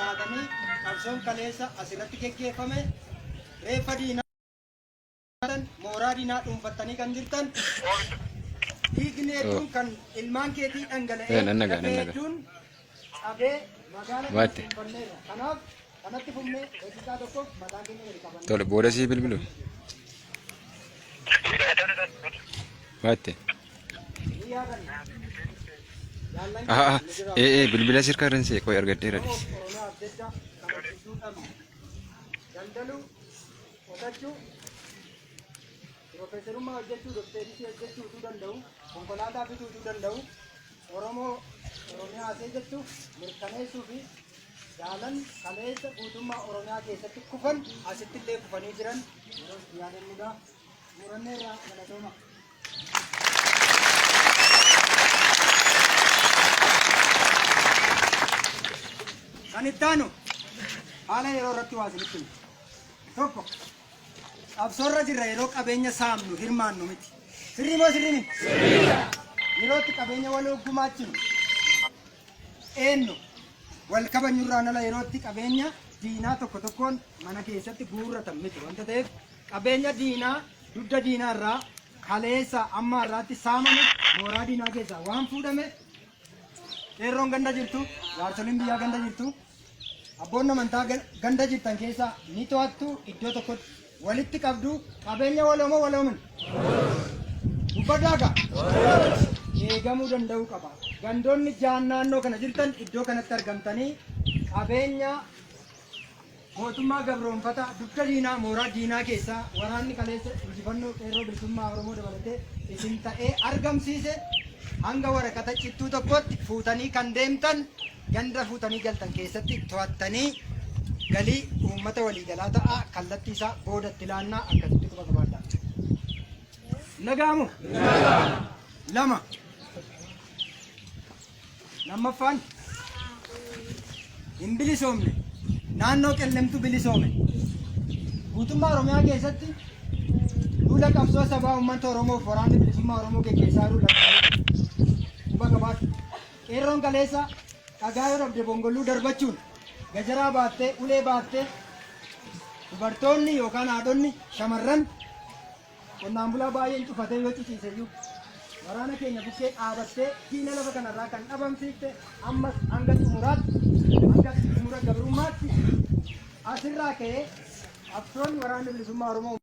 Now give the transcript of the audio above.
yaadanii qabsoon kaleessa asirratti geggeeffame reeffa diinaa mooraa diinaa dhuunfattanii kan jirtan dhiigni hedduun kan ilmaan keetii dhangala'ee hedduun cabee magaalaa dhuunfanneerra. Kanaaf kanatti fufnee daqiiqaa tokkoof mataa keenya gadi qabanne. Tole booda sii bilbilu. Baate. Bilbila sirkaa irraan see qoy argadheera dis. Daldaluu, qotachuu, piroofeesarummaa hojjechuu, dokteerisii hojjechuu utuu danda'u, konkolaataa bituu utuu danda'u, Oromiyaa asee jechuu mirkaneessuu fi jaalan kaleessa guutummaa Oromiyaa keessatti kufan asitti illee kufanii jiran yeroo yaadannudha. Muranneerraa galatooma. Kan itti aanu haala yeroo irratti waa isinitti himu. Tokko qabsoorra jirra yeroo qabeenya saamnu hirmaannu miti. Sirrii moo sirrii miti? Yerootti qabeenya wal gumaachinu eenyu wal kabajnurraan ala yerootti qabeenya diinaa tokko tokkoon mana keessatti guurratan miti. Wanta ta'eef qabeenya diinaa dugda diinaa irraa kaleessa amma irraatti saamame mooraa diinaa keessaa waan fuudhame qeerroon ganda jirtu, jaarsoliin biyyaa ganda jirtu, abboonni amantaa ganda jirtan keessaa ni to'attu iddoo tokkotti walitti qabdu qabeenya waloomoo waloomin uffadaaga eegamuu danda'uu qaba. Gandoonni jaan naannoo kana jirtan iddoo kanatti argamtanii qabeenya mootummaa gabroonfata dugda diinaa mooraa diinaa keessaa waraanni kaleessa injifannoo qeerroo bilisummaa Oromoo dabalatee isin ta'ee argamsiise hanga waraqata cittuu tokkotti fuutanii kan deemtan ganda fuutanii galtan keessatti to'attanii galii uummata waliigalaa ta'a kallattii isaa boodatti ilaannaa akkasitti quba qabaadha. Nagaamu lama lammaffaan hin bilisoomne naannoo qellemtu bilisoome guutummaa Oromiyaa keessatti duula qabsoo sabaa uummata Oromoof waraanni bilisummaa Oromoo geggeessaa jiru quba qabaadha. Qeerroon kaleessa dhagaa yoo dhabde bongolluu darbachuun gajaraa baattee ulee baattee dubartoonni yookaan haadhonni shamarran qonnaan bulaa baay'een cufatee yoo ciciise iyyuu waraana keenya bukkee dhaabattee diina lafa kanarraa kan dhabamsiifte ammas hanga xumura gabrummaatti asirraa ka'ee qabsoon waraanni bilisummaa Oromoo